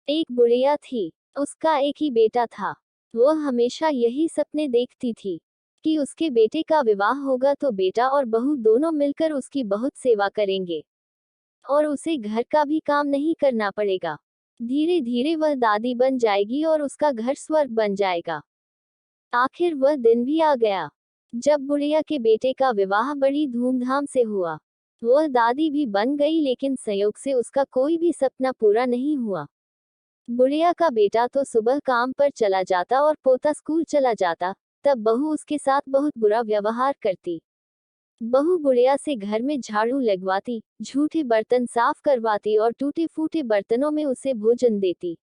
एक बुढ़िया थी। उसका एक ही बेटा था। वह हमेशा यही सपने देखती थी कि उसके बेटे का विवाह होगा तो बेटा और बहू दोनों मिलकर उसकी बहुत सेवा करेंगे और उसे घर का भी काम नहीं करना पड़ेगा। धीरे धीरे वह दादी बन जाएगी और उसका घर स्वर्ग बन जाएगा। आखिर वह दिन भी आ गया जब बुढ़िया के बेटे का विवाह बड़ी धूमधाम से हुआ। वह दादी भी बन गई, लेकिन संयोग से उसका कोई भी सपना पूरा नहीं हुआ। बुढ़िया का बेटा तो सुबह काम पर चला जाता और पोता स्कूल चला जाता, तब बहू उसके साथ बहुत बुरा व्यवहार करती। बहू बुढ़िया से घर में झाड़ू लगवाती, झूठे बर्तन साफ करवाती और टूटे फूटे बर्तनों में उसे भोजन देती।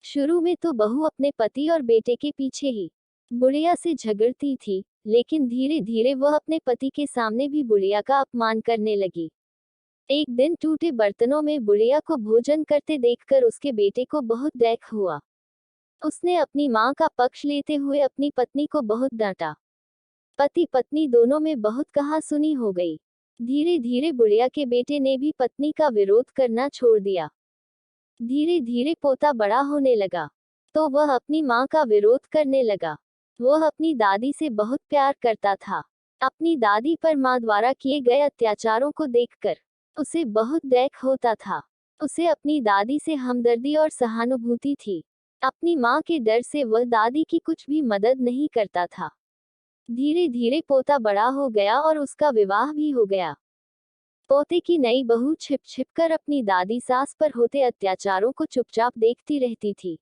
शुरू में तो बहू अपने पति और बेटे के पीछे ही बुढ़िया से झगड़ती थी, लेकिन धीरे धीरे वह अपने पति के सामने भी बुढ़िया का अपमान करने लगी। एक दिन टूटे बर्तनों में बुढ़िया को भोजन करते देखकर उसके बेटे को बहुत दुख हुआ। उसने अपनी मां का पक्ष लेते हुए अपनी पत्नी को बहुत डांटा। पति पत्नी दोनों में बहुत कहा-सुनी हो गई। धीरे धीरे बुढ़िया के बेटे ने भी पत्नी का विरोध करना छोड़ दिया। धीरे धीरे पोता बड़ा होने लगा तो वह अपनी मां का विरोध करने लगा। वह अपनी दादी से बहुत प्यार करता था। अपनी दादी पर मां द्वारा किए गए अत्याचारों को देखकर उसे बहुत दुख होता था। उसे अपनी दादी से हमदर्दी और सहानुभूति थी। अपनी मां के डर से वह दादी की कुछ भी मदद नहीं करता था। धीरे धीरे पोता बड़ा हो गया और उसका विवाह भी हो गया। पोते की नई बहू छिप छिप कर अपनी दादी सास पर होते अत्याचारों को चुपचाप देखती रहती थी।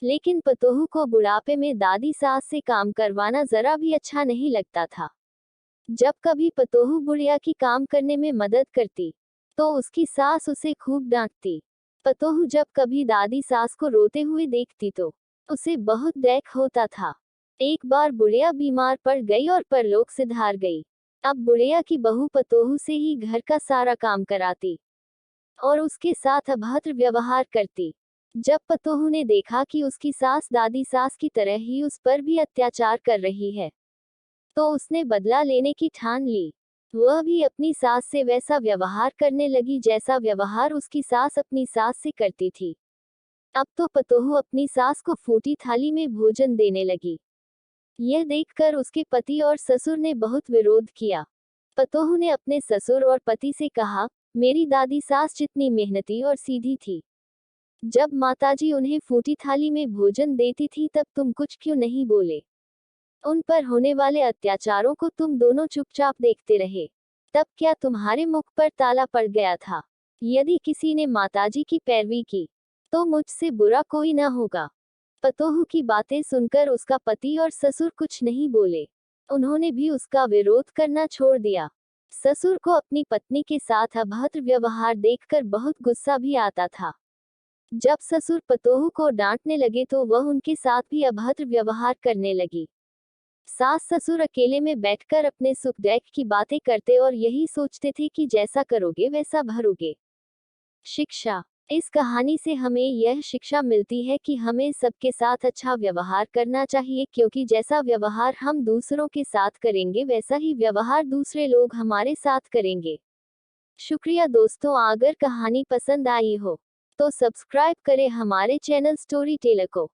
लेकिन पतोहू को बुढ़ापे में दादी सास से काम करवाना जरा भी अच्छा नहीं लगता था। जब कभी पतोहू बुढ़िया की काम करने में मदद करती तो उसकी सास उसे खूब डांटती। पतोहू जब कभी दादी सास को रोते हुए देखती तो उसे बहुत दुख होता था। एक बार बुढ़िया बीमार पड़ गई और परलोक सिधार गई। अब बुढ़िया की बहू पतोहू से ही घर का सारा काम कराती और उसके साथ अभद्र व्यवहार करती। जब पतोहू ने देखा कि उसकी सास दादी सास की तरह ही उस पर भी अत्याचार कर रही है तो उसने बदला लेने की ठान ली। वह भी अपनी सास से वैसा व्यवहार करने लगी जैसा व्यवहार उसकी सास अपनी सास से करती थी। अब तो पतोहू अपनी सास को फूटी थाली में भोजन देने लगी। यह देखकर उसके पति और ससुर ने बहुत विरोध किया। पतोहू ने अपने ससुर और पति से कहा, मेरी दादी सास जितनी मेहनती और सीधी थी, जब माताजी उन्हें फूटी थाली में भोजन देती थी तब तुम कुछ क्यों नहीं बोले? उन पर होने वाले अत्याचारों को तुम दोनों चुपचाप देखते रहे। तब क्या तुम्हारे मुख पर ताला पड़ गया था? यदि किसी ने माताजी की पैरवी की तो मुझसे बुरा कोई न होगा। पतोहू की बातें सुनकर उसका पति और ससुर कुछ नहीं बोले। उन्होंने भी उसका विरोध करना छोड़ दिया। ससुर को अपनी पत्नी के साथ अभद्र व्यवहार देखकर बहुत गुस्सा भी आता था। जब ससुर पतोहू को डांटने लगे तो वह उनके साथ भी अभद्र व्यवहार करने लगी। सास ससुर अकेले में बैठकर अपने सुख दुख की बातें करते और यही सोचते थे कि जैसा करोगे वैसा भरोगे। शिक्षा। इस कहानी से हमें यह शिक्षा मिलती है कि हमें सबके साथ अच्छा व्यवहार करना चाहिए, क्योंकि जैसा व्यवहार हम दूसरों के साथ करेंगे वैसा ही व्यवहार दूसरे लोग हमारे साथ करेंगे। शुक्रिया दोस्तों, अगर कहानी पसंद आई हो तो सब्सक्राइब करें हमारे चैनल स्टोरी टेलर को।